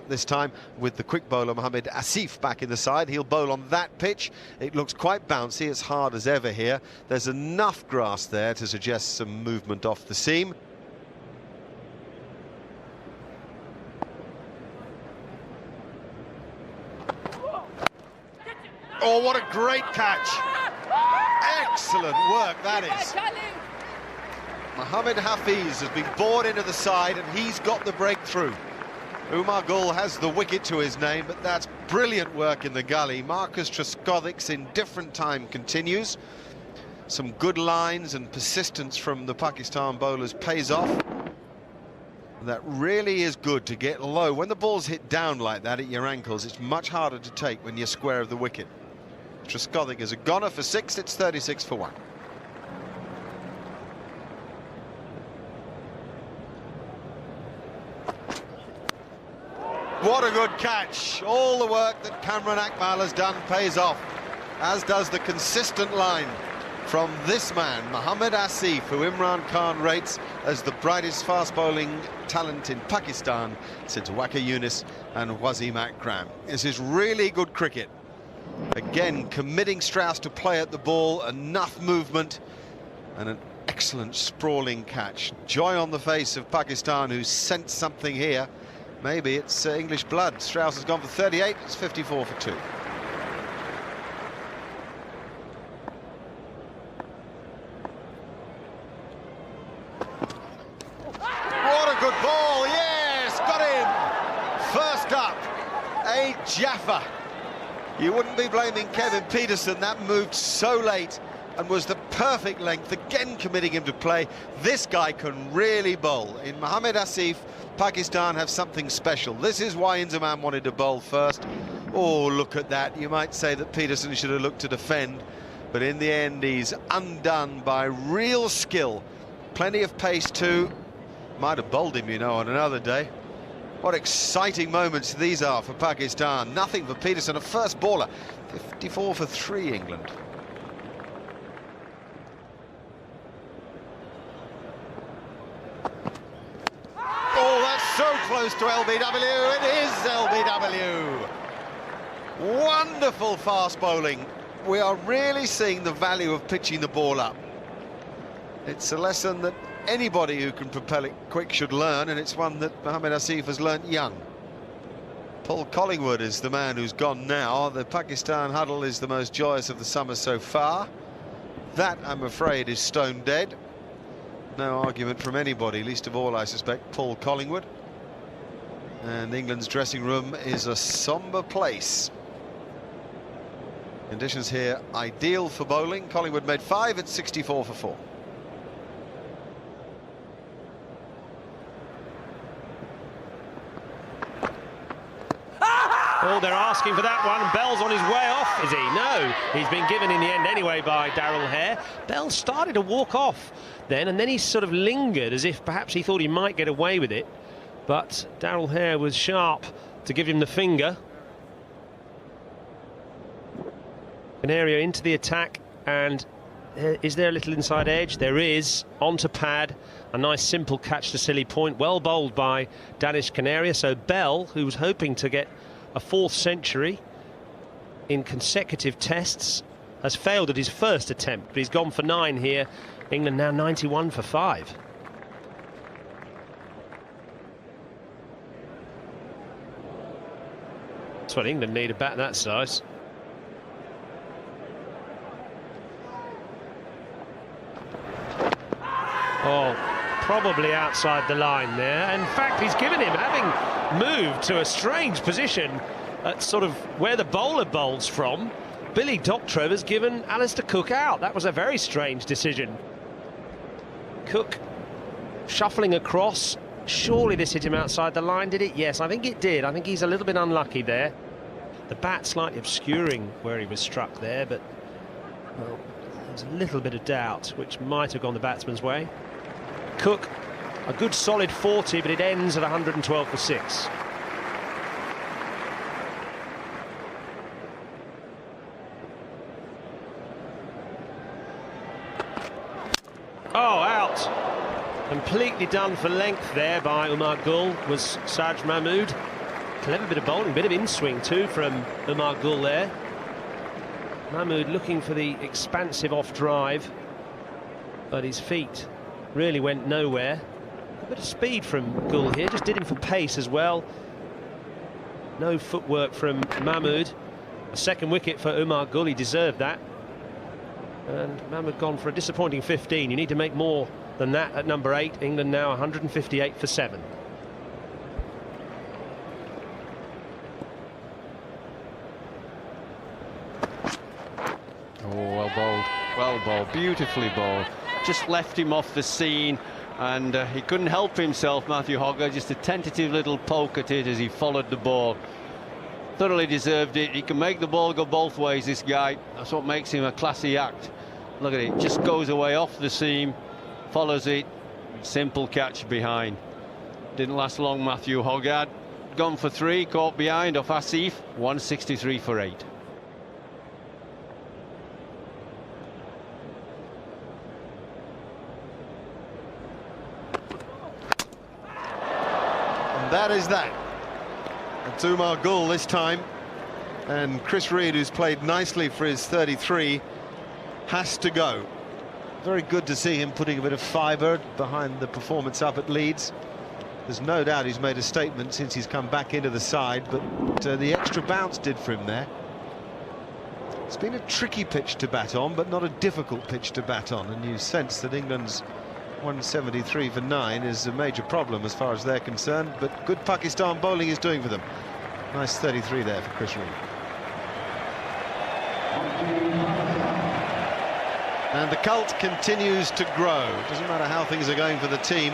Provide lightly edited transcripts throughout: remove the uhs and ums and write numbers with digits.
this time with the quick bowler Mohammad Asif back in the side. He'll bowl on that pitch. It looks quite bouncy, it's hard as ever here. There's enough grass there to suggest some movement off the seam. Oh, what a great catch. Excellent work, that is. Mohammad Hafiz has been bored into the side and he's got the breakthrough. Umar has the wicket to his name, but that's brilliant work in the gully. Marcus Trescothick's indifferent time continues. Some good lines and persistence from the Pakistan bowlers pays off. That really is good to get low. When the ball's hit down like that at your ankles, it's much harder to take when you're square of the wicket. Trescothick is a goner for 6, it's 36 for 1. What a good catch. All the work that Kamran Akmal has done pays off, as does the consistent line from this man, Mohammad Asif, who Imran Khan rates as the brightest fast-bowling talent in Pakistan since Waqar Younis and Wasim Akram. This is really good cricket. Again, committing Strauss to play at the ball, enough movement, and an excellent sprawling catch. Joy on the face of Pakistan, who sensed something here. Maybe it's English blood. Strauss has gone for 38, it's 54 for 2. What a good ball, yes, got him! First up, a Jaffa. You wouldn't be blaming Kevin Peterson, that moved so late and was the perfect length, again committing him to play. This guy can really bowl. In Mohammad Asif, Pakistan have something special. This is why Inzamam wanted to bowl first. Oh, look at that. You might say that Peterson should have looked to defend, but in the end he's undone by real skill. Plenty of pace too. Might have bowled him, you know, on another day. What exciting moments these are for Pakistan. Nothing for Peterson, a first baller. 54 for 3, England. Oh, that's so close to LBW. It is LBW. Wonderful fast bowling. We are really seeing the value of pitching the ball up. It's a lesson that anybody who can propel it quick should learn, and it's one that Mohammad Asif has learnt young. Paul Collingwood is the man who's gone now. The Pakistan huddle is the most joyous of the summer so far. That, I'm afraid, is stone dead. No argument from anybody, least of all, I suspect, Paul Collingwood. And England's dressing room is a sombre place. Conditions here ideal for bowling. Collingwood made 5 at 64 for 4. Oh, they're asking for that one. Bell's on his way off, is he? No, he's been given in the end anyway by Darrell Hair. Bell started to walk off then, and then he sort of lingered as if perhaps he thought he might get away with it. But Darrell Hair was sharp to give him the finger. Canario into the attack, and is there a little inside edge? There is. Onto pad. A nice simple catch to silly point. Well bowled by Danish Canaria. So Bell, who was hoping to get a 4th century in consecutive tests, has failed at his first attempt, but he's gone for 9 here. England now 91 for 5. That's what England need, a bat that size. Oh, probably outside the line there. In fact, he's given him, having moved to a strange position at sort of where the bowler bowls from, Billy Doctrove has given Alistair Cook out. That was a very strange decision. Cook shuffling across. Surely this hit him outside the line, did it? Yes, I think it did. I think he's a little bit unlucky there. The bat slightly obscuring where he was struck there, but well, there's a little bit of doubt, which might have gone the batsman's way. Cook, a good solid 40, but it ends at 112 for 6. Oh, out. Completely done for length there by Umar was Saj Mahmood. Clever bit of bowling, bit of in-swing too from Umar there. Mahmood looking for the expansive off-drive, but his feet really went nowhere. A bit of speed from Gul here, just did him for pace as well. No footwork from Mahmood. A second wicket for Umar, he deserved that. And Mohammad gone for a disappointing 15. You need to make more than that at number 8. England now 158 for 7. Well bowled, beautifully bowled. Just left him off the scene, and he couldn't help himself, Matthew Hogg. Just a tentative little poke at it as he followed the ball. Thoroughly deserved it. He can make the ball go both ways, this guy. That's what makes him a classy act. Look at it, just goes away off the seam, follows it, simple catch behind. Didn't last long, Matthew Hogg had gone for 3, caught behind off Asif, 163 for 8. That is that. It's Umar this time, and Chris Reed, who's played nicely for his 33, has to go. Very good to see him putting a bit of fibre behind the performance up at Leeds. There's no doubt he's made a statement since he's come back into the side, but the extra bounce did for him there. It's been a tricky pitch to bat on, but not a difficult pitch to bat on, and you sense that England's 173 for 9 is a major problem as far as they're concerned, but good Pakistan bowling is doing for them. Nice 33 there for Chris Reed. And the cult continues to grow. It doesn't matter how things are going for the team,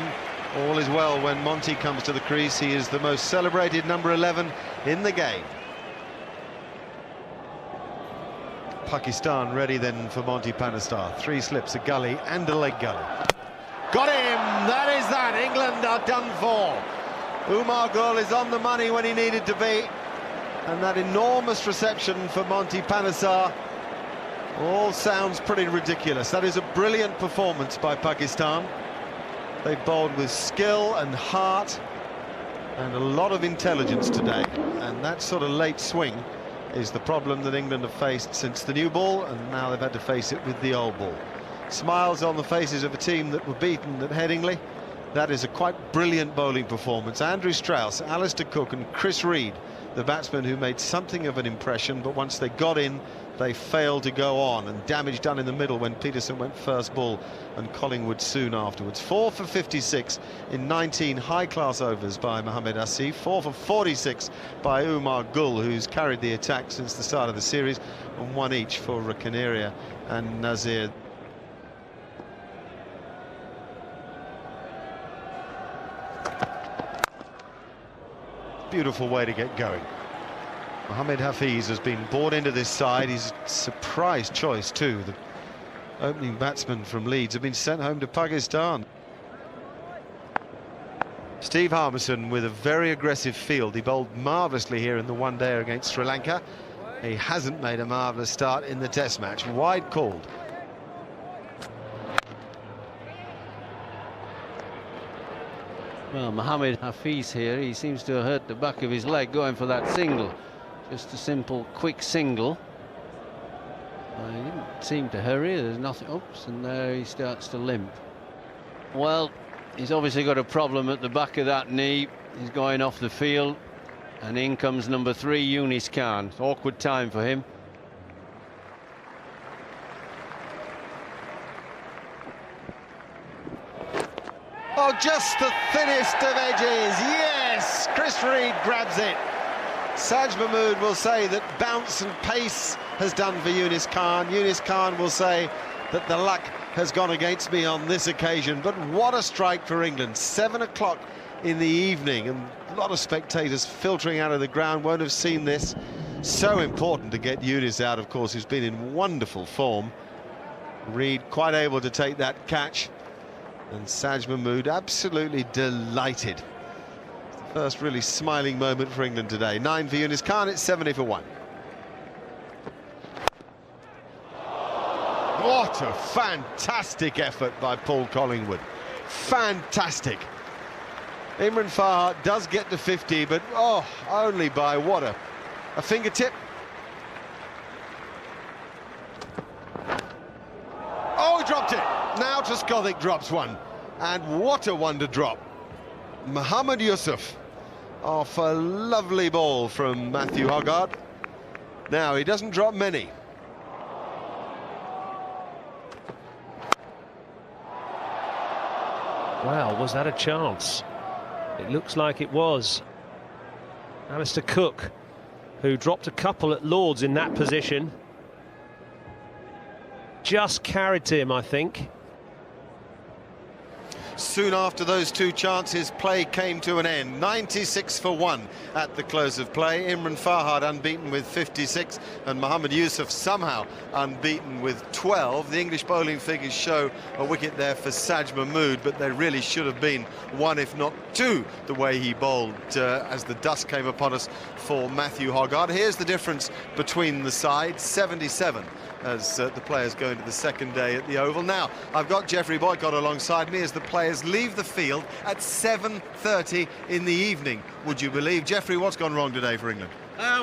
all is well when Monty comes to the crease. He is the most celebrated number 11 in the game. Pakistan ready then for Monty Panestar. 3 slips, a gully and a leg gully. Got him! That is that. England are done for. Umar Gul is on the money when he needed to be. And that enormous reception for Monty Panesar all sounds pretty ridiculous. That is a brilliant performance by Pakistan. They bowled with skill and heart and a lot of intelligence today. And that sort of late swing is the problem that England have faced since the new ball, and now they've had to face it with the old ball. Smiles on the faces of a team that were beaten at Headingley. That is a quite brilliant bowling performance. Andrew Strauss, Alistair Cook and Chris Reed, the batsmen who made something of an impression, but once they got in, they failed to go on, and damage done in the middle when Peterson went first ball and Collingwood soon afterwards. 4 for 56 in 19 high-class overs by Mohammad Asif, 4 for 46 by Umar Gul, who's carried the attack since the start of the series, and 1 each for Canaria and Nazir. Beautiful way to get going. Mohammad Hafiz has been brought into this side. He's a surprise choice too. The opening batsmen from Leeds have been sent home to Pakistan. Steve Harmison with a very aggressive field. He bowled marvellously here in the one-day against Sri Lanka. He hasn't made a marvellous start in the Test match. Wide called. Well, Mohammad Hafiz here, he seems to have hurt the back of his leg going for that single. Just a simple, quick single. He didn't seem to hurry, there's nothing. Oops, and there he starts to limp. Well, he's obviously got a problem at the back of that knee. He's going off the field, and in comes number 3, Yunis Khan. Awkward time for him. Oh, just the thinnest of edges. Yes, Chris Reed grabs it. Saj Mahmood will say that bounce and pace has done for Yunis Khan. Yunis Khan will say that the luck has gone against me on this occasion. But what a strike for England. 7 o'clock in the evening, and a lot of spectators filtering out of the ground won't have seen this. So important to get Yunis out, of course, who's been in wonderful form. Reed quite able to take that catch. And Saj Mahmood absolutely delighted. It's the first really smiling moment for England today. 9 for Yunis Khan, it's 70 for 1. What a fantastic effort by Paul Collingwood. Fantastic. Imran Farhat does get to 50, but oh, only by what, a fingertip? Oh, he dropped it. Now Trescothick drops one. And what a wonder drop. Mohammad Yusuf off a lovely ball from Matthew Hoggard. Now, he doesn't drop many. Well, was that a chance? It looks like it was. Alistair Cook, who dropped a couple at Lord's in that position, just carried to him, I think. Soon after those two chances, play came to an end. 96 for 1 at the close of play. Imran Farhat unbeaten with 56, and Mohammad Yusuf somehow unbeaten with 12. The English bowling figures show a wicket there for Saj Mahmood, but there really should have been one, if not two, the way he bowled as the dust came upon us for Matthew Hoggard. Here's the difference between the sides, 77 as the players go into the second day at the Oval. Now, I've got Geoffrey Boycott alongside me as the players leave the field at 7:30 in the evening. Would you believe? Geoffrey, what's gone wrong today for England?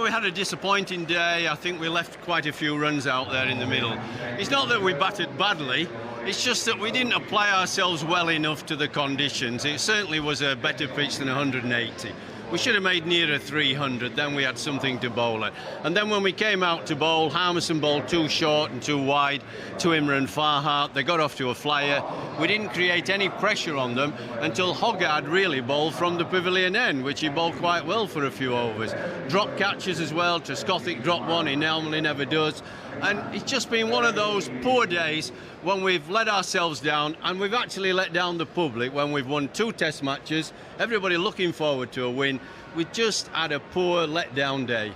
We had a disappointing day. I think we left quite a few runs out there in the middle. It's not that we batted badly, it's just that we didn't apply ourselves well enough to the conditions. It certainly was a better pitch than 180. We should have made nearer 300, then we had something to bowl at. And then when we came out to bowl, Harmison bowled too short and too wide to Imran Farhat. They got off to a flyer. We didn't create any pressure on them until Hoggard really bowled from the pavilion end, which he bowled quite well for a few overs. Drop catches as well. Trescothick dropped one, he normally never does. And it's just been one of those poor days when we've let ourselves down, and we've actually let down the public when we've won 2 test matches, everybody looking forward to a win. We just had a poor let-down day.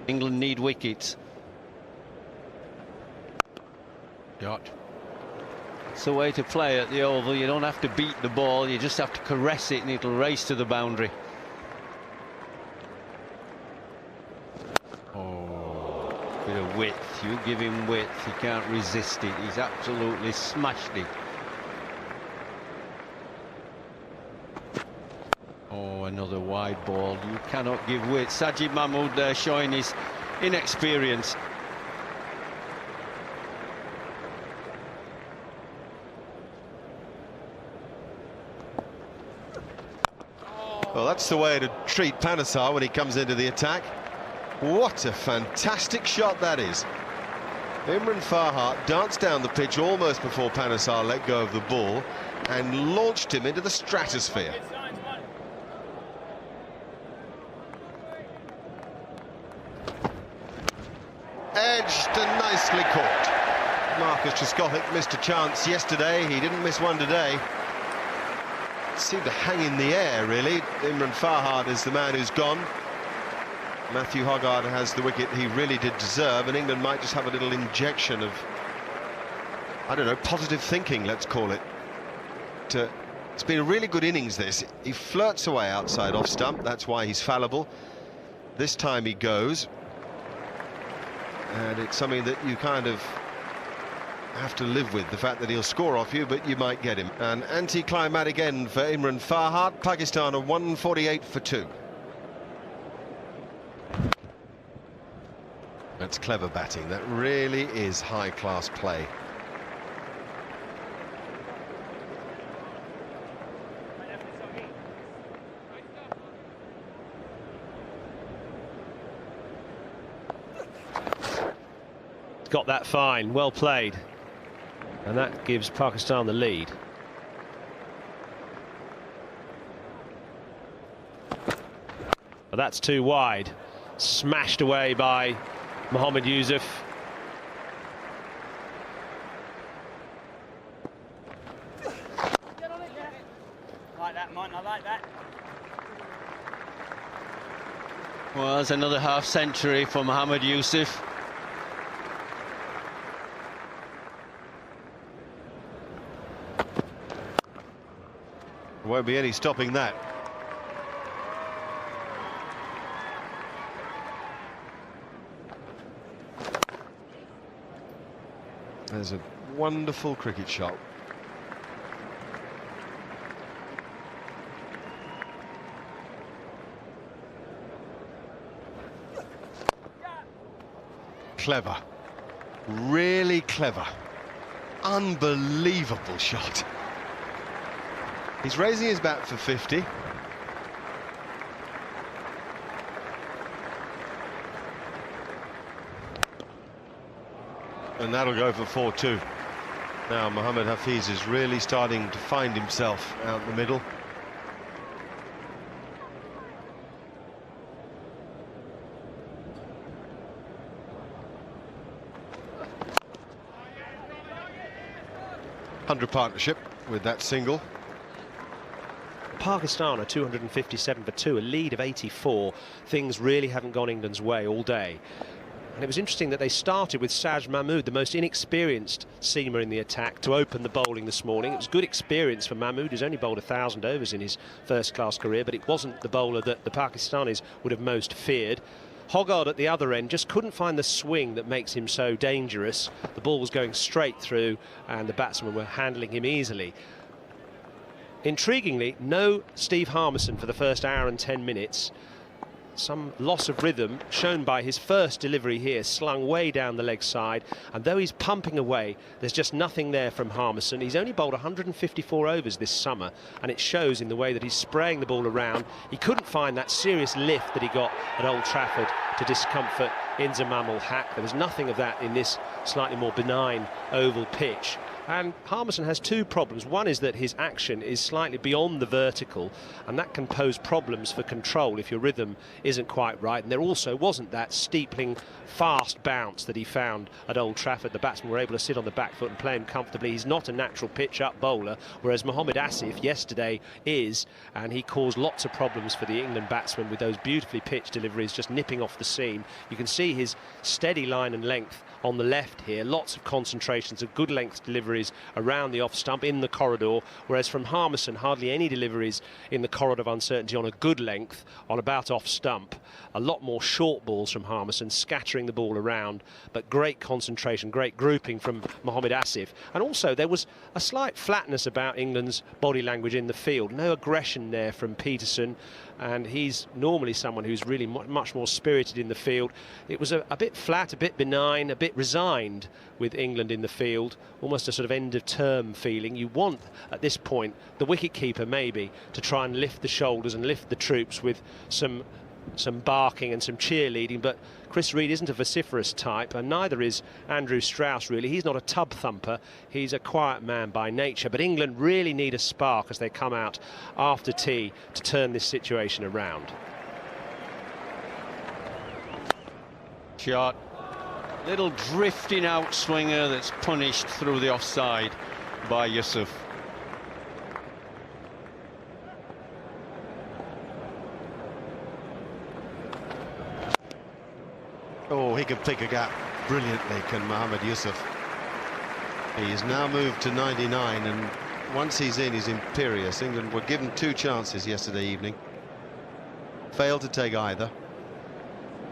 England need wickets. Dot. It's the way to play at the Oval. You don't have to beat the ball, you just have to caress it and it'll race to the boundary. Oh, bit of width. You give him width, he can't resist it. He's absolutely smashed it. Oh, another wide ball. You cannot give width. Sajid Mahmood there showing his inexperience. Well, that's the way to treat Panesar when he comes into the attack. What a fantastic shot that is. Imran Farhat danced down the pitch almost before Panesar let go of the ball and launched him into the stratosphere. Edged and nicely caught. Marcus Trescothick missed a chance yesterday. He didn't miss one today. Seemed to hang in the air, really. Imran Farhat is the man who's gone. Matthew Hoggard has the wicket he really did deserve, and England might just have a little injection of, I don't know, positive thinking, let's call it. It's been a really good innings, this. He flirts away outside off stump, that's why he's fallible. This time he goes. And it's something that you kind of have to live with, the fact that he'll score off you, but you might get him. An anticlimactic end for Imran Farhat. Pakistan are 148 for 2. That's clever batting. That really is high-class play. Got that fine, well played. And that gives Pakistan the lead. But that's too wide. Smashed away by Mohammad Yusuf. Like that, Mike, I like that. Well, there's another half-century for Mohammad Yusuf. Won't be any stopping that. There's a wonderful cricket shot. Clever, really clever, unbelievable shot. He's raising his bat for 50. And that'll go for 4-2. Now Mohammad Hafiz is really starting to find himself out in the middle. Partnership with that single. Pakistan are 257 for 2, a lead of 84. Things really haven't gone England's way all day. And it was interesting that they started with Saj Mahmood, the most inexperienced seamer in the attack, to open the bowling this morning. It was good experience for Mahmood, who's only bowled 1,000 overs in his first-class career, but it wasn't the bowler that the Pakistanis would have most feared. Hoggard at the other end just couldn't find the swing that makes him so dangerous. The ball was going straight through and the batsmen were handling him easily. Intriguingly, no Steve Harmison for the first hour and 10 minutes. Some loss of rhythm shown by his first delivery here, slung way down the leg side, and though he's pumping away, there's just nothing there from Harmison. He's only bowled 154 overs this summer, and it shows in the way that he's spraying the ball around. He couldn't find that serious lift that he got at Old Trafford to discomfort Inzamam ul-Haq. There was nothing of that in this slightly more benign oval pitch. And Harmison has two problems. One is that his action is slightly beyond the vertical, and that can pose problems for control if your rhythm isn't quite right. And there also wasn't that steepling, fast bounce that he found at Old Trafford. The batsmen were able to sit on the back foot and play him comfortably. He's not a natural pitch-up bowler, whereas Mohammad Asif yesterday is, and he caused lots of problems for the England batsmen with those beautifully pitched deliveries just nipping off the seam. You can see his steady line and length on the left here, lots of concentrations of good length deliveries around the off stump in the corridor, whereas from Harmison hardly any deliveries in the corridor of uncertainty on a good length on about off stump. A lot more short balls from Harmison, scattering the ball around, but great concentration, great grouping from Mohammad Asif. And also there was a slight flatness about England's body language in the field, no aggression there from Peterson, and he's normally someone who's really much more spirited in the field. It was a bit flat, a bit benign, a bit resigned with England in the field, almost a sort of end-of-term feeling. You want, at this point, the wicket-keeper maybe to try and lift the shoulders and lift the troops with some barking and some cheerleading, but Chris Reed isn't a vociferous type, and neither is Andrew Strauss really. He's not a tub thumper, he's a quiet man by nature, but England really need a spark as they come out after tea to turn this situation around. Shot, little drifting out swinger that's punished through the offside by Yusuf. Oh, he can pick a gap brilliantly, can Mohammad Yusuf. He has now moved to 99, and once he's in, he's imperious. England were given two chances yesterday evening, failed to take either,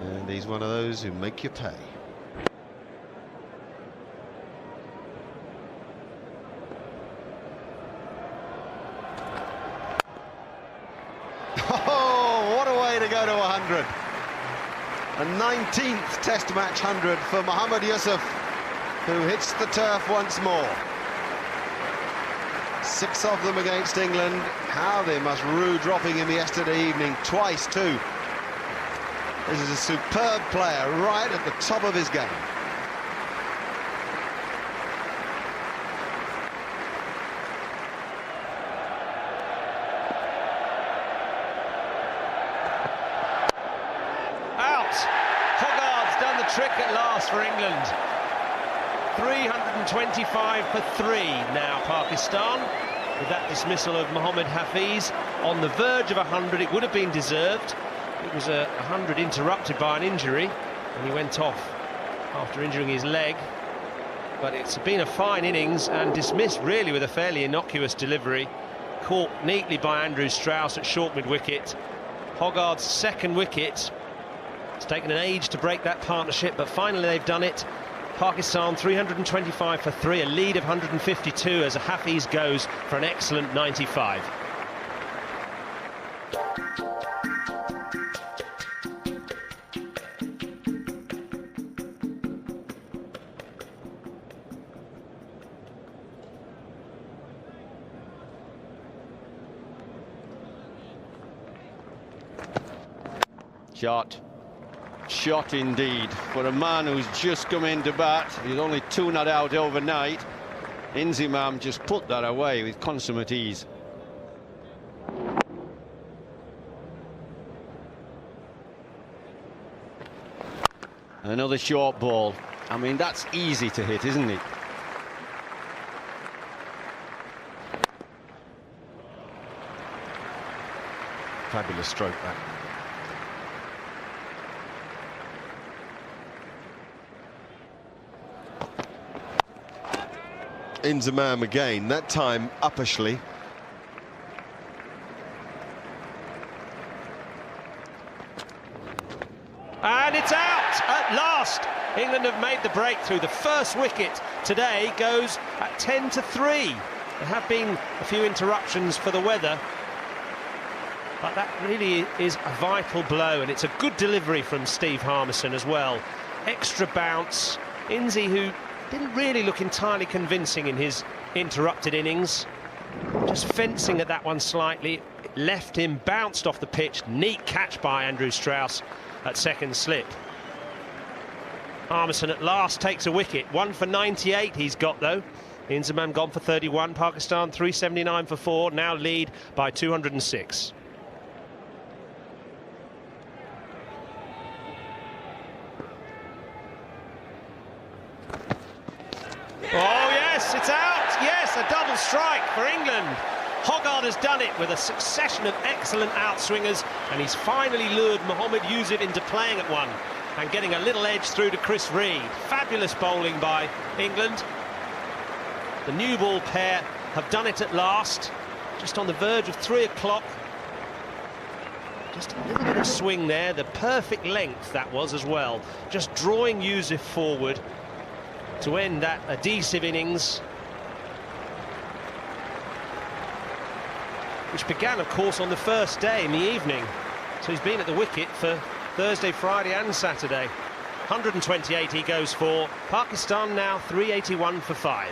and he's one of those who make you pay. Oh, what a way to go to 100. A 19th Test match 100 for Mohammad Yusuf, who hits the turf once more. 6 of them against England. How they must rue dropping him yesterday evening, twice too. This is a superb player right at the top of his game. Trick at last for England. 325 for 3 now, Pakistan, with that dismissal of Mohammad Hafiz on the verge of 100. It would have been deserved. It was a 100 interrupted by an injury, and he went off after injuring his leg. But it's been a fine innings and dismissed really with a fairly innocuous delivery, caught neatly by Andrew Strauss at short mid-wicket. Hoggard's second wicket. It's taken an age to break that partnership, but finally they've done it. Pakistan 325 for 3, a lead of 152 as Hafiz goes for an excellent 95. Shot indeed for a man who's just come into bat. He's only 2 not out overnight. Inzimam just put that away with consummate ease. Another short ball. I mean, that's easy to hit, isn't it? Fabulous stroke, that. Inzamam again, that time uppishly. And it's out at last. England have made the breakthrough. The first wicket today goes at 10-3. There have been a few interruptions for the weather, but that really is a vital blow, and it's a good delivery from Steve Harmison as well. Extra bounce. Inzi, who didn't really look entirely convincing in his interrupted innings, just fencing at that one slightly. It left him, bounced off the pitch. Neat catch by Andrew Strauss at second slip. Harmison at last takes a wicket. 1 for 98 he's got, though. Inzamam gone for 31. Pakistan 379 for 4, now lead by 206. Oh, yes, it's out. Yes, a double strike for England. Hoggard has done it with a succession of excellent outswingers, and he's finally lured Mohammad into playing at one and getting a little edge through to Chris Reed. Fabulous bowling by England. The new ball pair have done it at last, just on the verge of 3 o'clock. Just a little bit of swing there, the perfect length that was as well. Just drawing Asif forward to end that adhesive innings, which began, of course, on the first day in the evening. So he's been at the wicket for Thursday, Friday and Saturday. 128 he goes for. Pakistan now 381 for 5.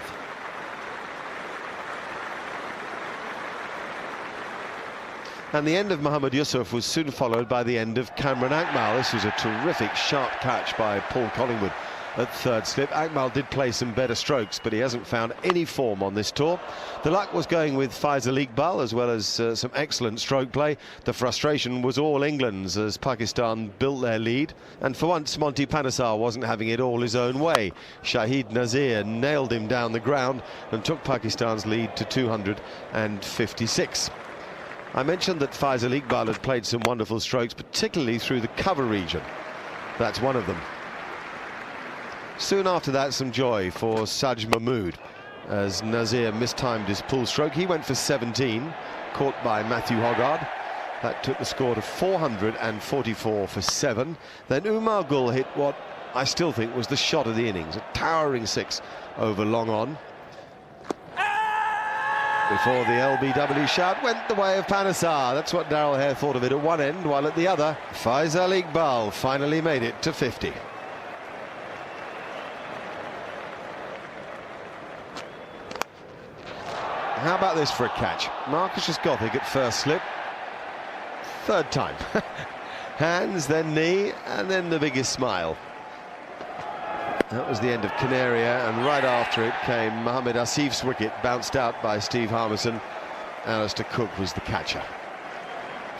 And the end of Mohammad Yusuf was soon followed by the end of Cameron Akmal. This was a terrific sharp catch by Paul Collingwood at third slip. Akmal did play some better strokes, but he hasn't found any form on this tour. The luck was going with Faisal Iqbal, as well as some excellent stroke play. The frustration was all England's as Pakistan built their lead, and for once Monty Panesar wasn't having it all his own way. Shahid Nazir nailed him down the ground and took Pakistan's lead to 256. I mentioned that Faisal Iqbal had played some wonderful strokes, particularly through the cover region. That's one of them. Soon after that, some joy for Saj Mahmood as Nazir mistimed his pull stroke. He went for 17, caught by Matthew Hoggard. That took the score to 444 for 7. Then Umar Gul hit what I still think was the shot of the innings, a towering 6 over long on. Before the LBW shout went the way of Panesar. That's what Darrell Hair thought of it at one end, while at the other, Faisal Iqbal finally made it to 50. How about this for a catch? Marcus Gothic at first slip. Third time. Hands, then knee, and then the biggest smile. That was the end of Canaria, and right after it came Mohammad Asif's wicket, bounced out by Steve Harmison. Alistair Cook was the catcher.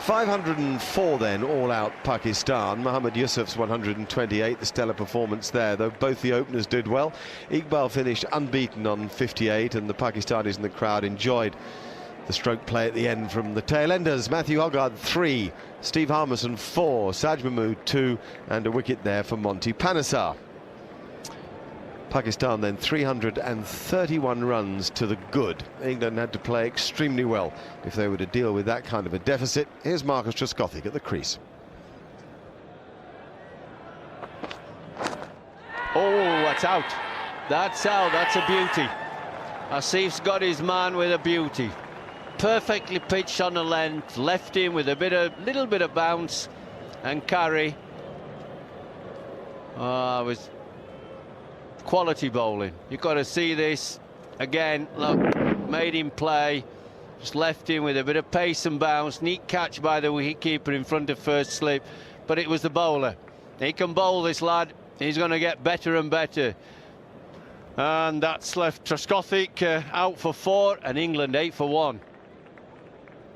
504 then, all out Pakistan. Mohammad Yusuf's 128, the stellar performance there, though both the openers did well. Iqbal finished unbeaten on 58, and the Pakistanis in the crowd enjoyed the stroke play at the end from the tail enders. Matthew Hoggard 3, Steve Harmison 4, Saj Mahmood 2, and a wicket there for Monty Panesar. Pakistan then 331 runs to the good. England had to play extremely well if they were to deal with that kind of a deficit. Here's Marcus Trescothick at the crease. Oh, that's That's out. That's out. That's a beauty. Asif's got his man with a beauty. Perfectly pitched on the length, left him with a little bit of bounce and carry. It was quality bowling. You've got to see this again. Look, made him play, just left him with a bit of pace and bounce. Neat catch by the wicketkeeper in front of first slip, but it was the bowler. He can bowl, this lad. He's going to get better and better. And that's left Trescothick out for 4 and England 8 for 1.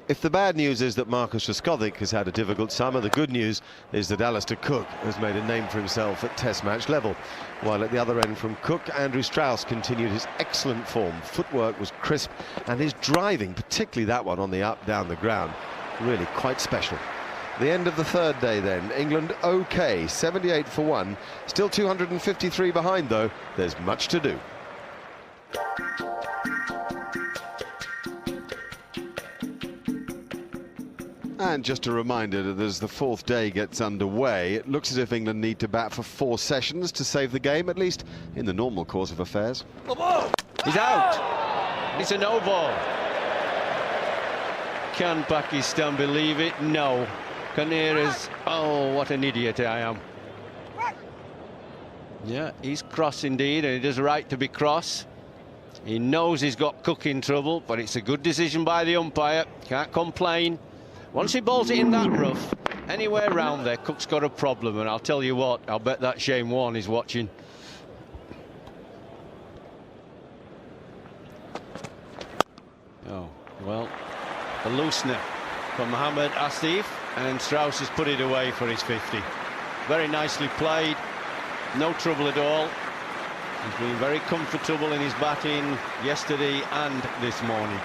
If the bad news is that Marcus Trescothick has had a difficult summer, the good news is that Alistair Cook has made a name for himself at Test match level. While at the other end from Cook, Andrew Strauss continued his excellent form. Footwork was crisp and his driving, particularly that one on the up down the ground, really quite special. The end of the third day then. England OK, 78 for 1. Still 253 behind though. There's much to do. And just a reminder that as the fourth day gets underway, it looks as if England need to bat for 4 sessions to save the game, at least in the normal course of affairs. He's out. It's a no ball. Can Pakistan believe it? No. Canera's, oh, what an idiot I am. Yeah, he's cross indeed, and he does right to be cross. He knows he's got Cook in trouble, but it's a good decision by the umpire. Can't complain. Once he bowls it in that rough, anywhere round there, Cook's got a problem, and I'll tell you what, I'll bet that Shane Warne is watching. Oh, well, a loosener from Mohammad Asif, and Strauss has put it away for his 50. Very nicely played, no trouble at all. He's been very comfortable in his batting yesterday and this morning.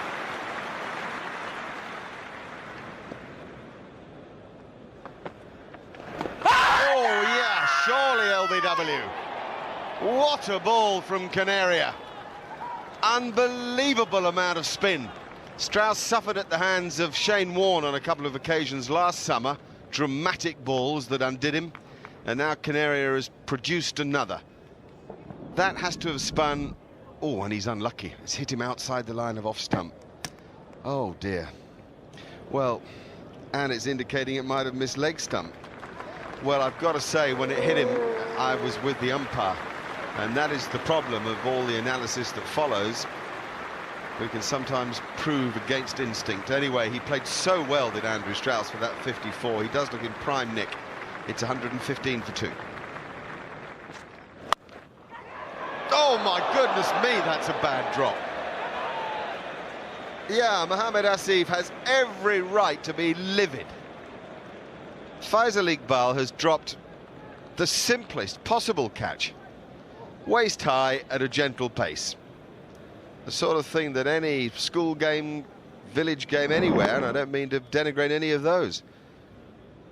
Oh yeah, surely LBW. What a ball from Canaria. Unbelievable amount of spin. Strauss suffered at the hands of Shane Warne on a couple of occasions last summer. Dramatic balls that undid him. And now Canaria has produced another. That has to have spun. Oh, and he's unlucky. It's hit him outside the line of off stump. Oh dear. Well, and it's indicating it might have missed leg stump. Well, I've got to say, when it hit him, I was with the umpire. And that is the problem of all the analysis that follows. We can sometimes prove against instinct. Anyway, he played so well, did Andrew Strauss, for that 54. He does look in prime nick. It's 115 for 2. Oh, my goodness me, that's a bad drop. Yeah, Mohammad Asif has every right to be livid. Faisal Iqbal has dropped the simplest possible catch. Waist high at a gentle pace. The sort of thing that any school game, village game anywhere, and I don't mean to denigrate any of those,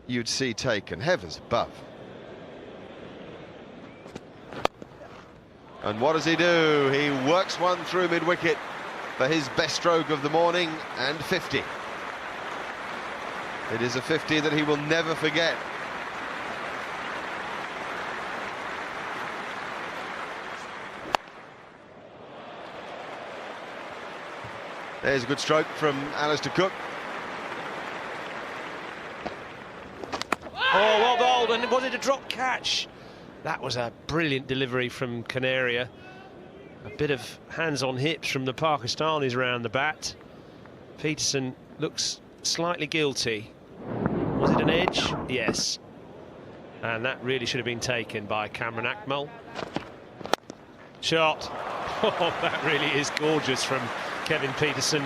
you'd see taken, heavens above. And what does he do? He works one through mid-wicket for his best stroke of the morning, and 50. It is a 50 that he will never forget. There's a good stroke from Alistair Cook. Oh, well bowled, and was it a drop catch? That was a brilliant delivery from Canaria. A bit of hands on hips from the Pakistanis around the bat. Peterson looks slightly guilty. Was it an edge? Yes. And that really should have been taken by Cameron Akmal. Shot. Oh, that really is gorgeous from Kevin Peterson.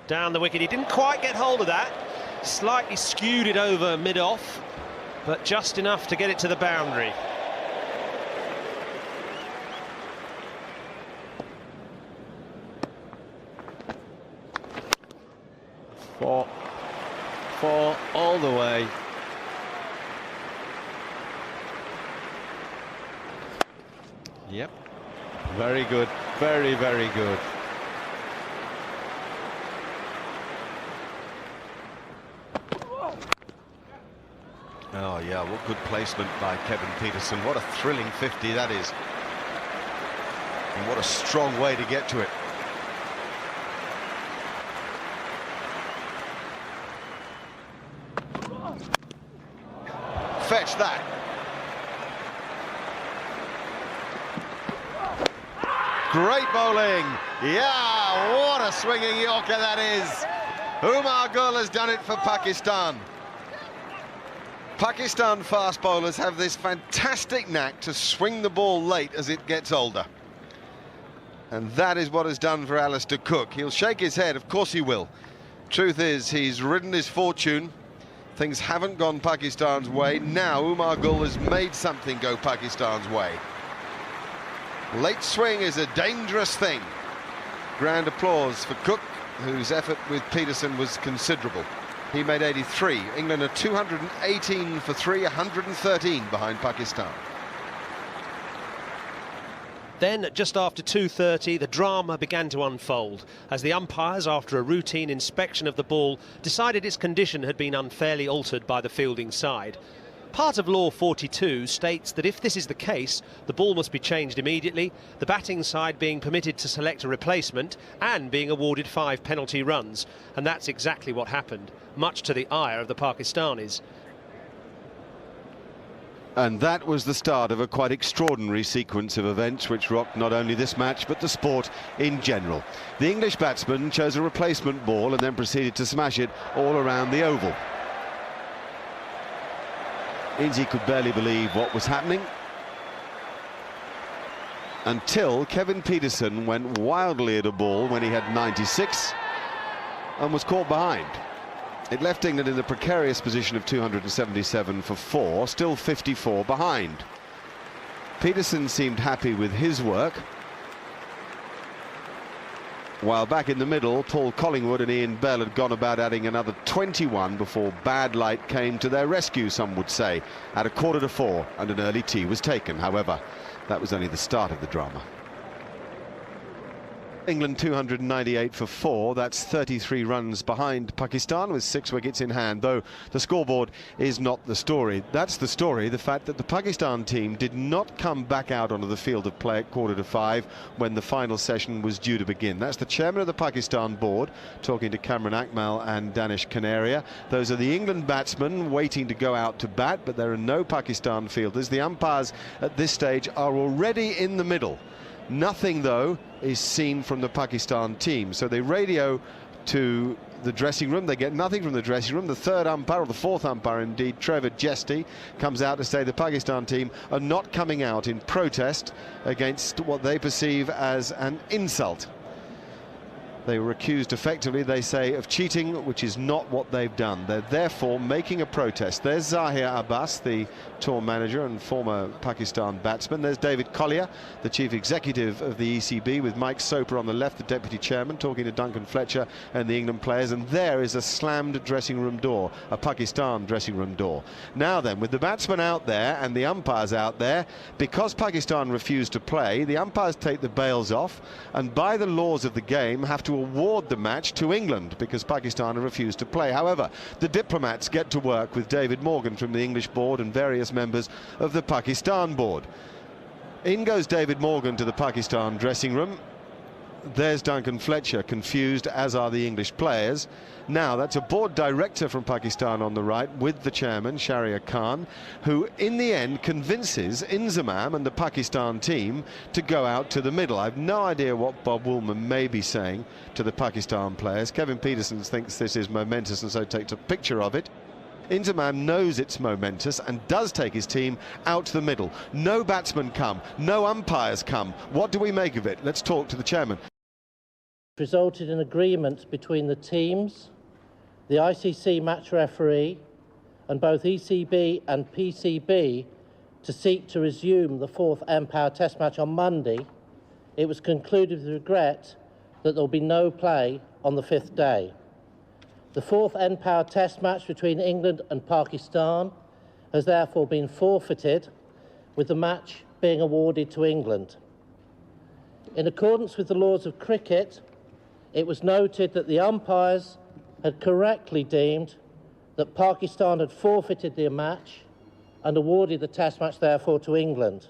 Down the wicket. He didn't quite get hold of that. Slightly skewed it over mid-off, but just enough to get it to the boundary. Four all the way. Yep. Very good. Very, very good. Oh yeah, what good placement by Kevin Pietersen. What a thrilling 50 that is. And what a strong way to get to it. Fetch that. Great bowling. Yeah, what a swinging Yorker that is. Umar has done it for Pakistan. Pakistan fast bowlers have this fantastic knack to swing the ball late as it gets older. And that is what is done for Alistair Cook. He'll shake his head, of course he will. Truth is, he's ridden his fortune. Things haven't gone Pakistan's way. Now Umar has made something go Pakistan's way. Late swing is a dangerous thing. Grand applause for Cook, whose effort with Pietersen was considerable. He made 83. England are 218 for 3, 113 behind Pakistan. Then, just after 2:30, the drama began to unfold as the umpires, after a routine inspection of the ball, decided its condition had been unfairly altered by the fielding side. Part of Law 42 states that if this is the case, the ball must be changed immediately, the batting side being permitted to select a replacement and being awarded 5 penalty runs. And that's exactly what happened, much to the ire of the Pakistanis. And that was the start of a quite extraordinary sequence of events which rocked not only this match but the sport in general. The English batsman chose a replacement ball and then proceeded to smash it all around the oval. Inzi could barely believe what was happening until Kevin Pietersen went wildly at a ball when he had 96 and was caught behind. It left England in the precarious position of 277 for 4, still 54 behind. Pietersen seemed happy with his work, while back in the middle, Paul Collingwood and Ian Bell had gone about adding another 21 before bad light came to their rescue, some would say, at 4:15, and an early tea was taken. However, that was only the start of the drama. England 298 for 4, that's 33 runs behind Pakistan with 6 wickets in hand, though the scoreboard is not the story. That's the story, the fact that the Pakistan team did not come back out onto the field of play at 4:45 when the final session was due to begin. That's the chairman of the Pakistan board talking to Cameron Akmal and Danish Canaria. Those are the England batsmen waiting to go out to bat, but there are no Pakistan fielders. The umpires at this stage are already in the middle. Nothing, though, is seen from the Pakistan team. So they radio to the dressing room. They get nothing from the dressing room. The third umpire, or the fourth umpire indeed, Trevor Jesty, comes out to say the Pakistan team are not coming out in protest against what they perceive as an insult. They were accused effectively, they say, of cheating, which is not what they've done. They're therefore making a protest. There's Zahir Abbas, the tour manager and former Pakistan batsman. There's David Collier, the chief executive of the ECB, with Mike Soper on the left, the deputy chairman, talking to Duncan Fletcher and the England players. And there is a slammed dressing room door, a Pakistan dressing room door. Now then, with the batsmen out there and the umpires out there, because Pakistan refused to play, the umpires take the bails off and by the laws of the game have to award the match to England because Pakistan have refused to play. However, the diplomats get to work with David Morgan from the English board and various members of the Pakistan board. In goes David Morgan to the Pakistan dressing room. There's Duncan Fletcher, confused, as are the English players. Now, that's a board director from Pakistan on the right with the chairman, Shahriar Khan, who in the end convinces Inzamam and the Pakistan team to go out to the middle. I've no idea what Bob Woolman may be saying to the Pakistan players. Kevin Pietersen thinks this is momentous and so takes a picture of it. Inzamam knows it's momentous and does take his team out to the middle. No batsmen come, no umpires come. What do we make of it? Let's talk to the chairman. Resulted in agreement between the teams, the ICC match referee and both ECB and PCB to seek to resume the 4th Empower Test match on Monday. It was concluded with regret that there will be no play on the 5th day. The 4th Empower Test match between England and Pakistan has therefore been forfeited, with the match being awarded to England. In accordance with the laws of cricket, it was noted that the umpires had correctly deemed that Pakistan had forfeited their match and awarded the Test match therefore to England.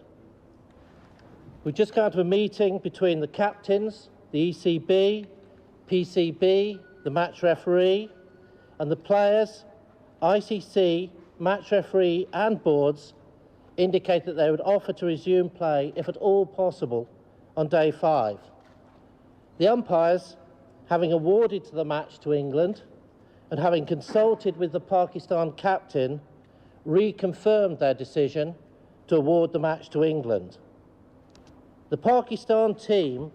We've just come to a meeting between the captains, the ECB, PCB, the match referee, and the players. ICC, match referee and boards indicate that they would offer to resume play, if at all possible, on day 5. The umpires, having awarded the match to England and having consulted with the Pakistan captain, reconfirmed their decision to award the match to England. The Pakistan team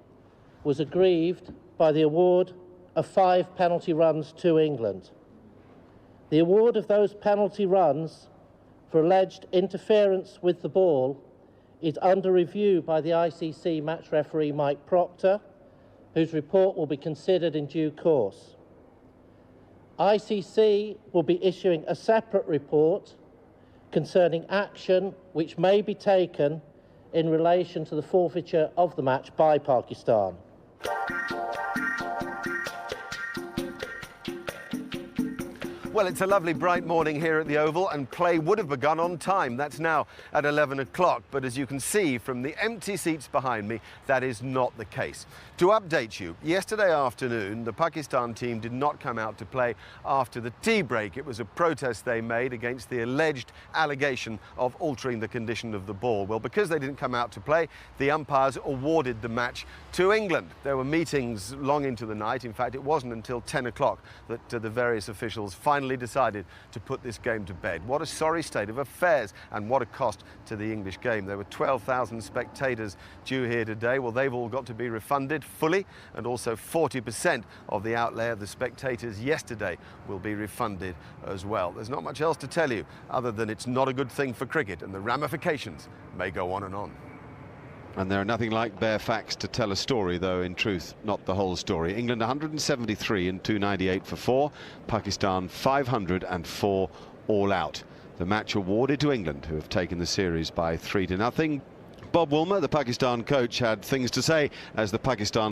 was aggrieved by the award of 5 penalty runs to England. The award of those penalty runs for alleged interference with the ball is under review by the ICC match referee Mike Proctor, whose report will be considered in due course. ICC will be issuing a separate report concerning action which may be taken in relation to the forfeiture of the match by Pakistan. Well, it's a lovely bright morning here at the Oval, and play would have begun on time. That's now at 11 o'clock, but as you can see from the empty seats behind me, that is not the case. To update you, yesterday afternoon, the Pakistan team did not come out to play after the tea break. It was a protest they made against the alleged allegation of altering the condition of the ball. Well, because they didn't come out to play, the umpires awarded the match to England. There were meetings long into the night. In fact, it wasn't until 10 o'clock that the various officials finally decided to put this game to bed. What a sorry state of affairs, and what a cost to the English game. There were 12,000 spectators due here today. Well, they've all got to be refunded fully, and also 40% of the outlay of the spectators yesterday will be refunded as well. There's not much else to tell you other than it's not a good thing for cricket, and the ramifications may go on and on. And there are nothing like bare facts to tell a story, though, in truth, not the whole story. England 173 and 298 for 4. Pakistan 504 all out. The match awarded to England, who have taken the series by 3-0. Bob Woolmer, the Pakistan coach, had things to say as the Pakistan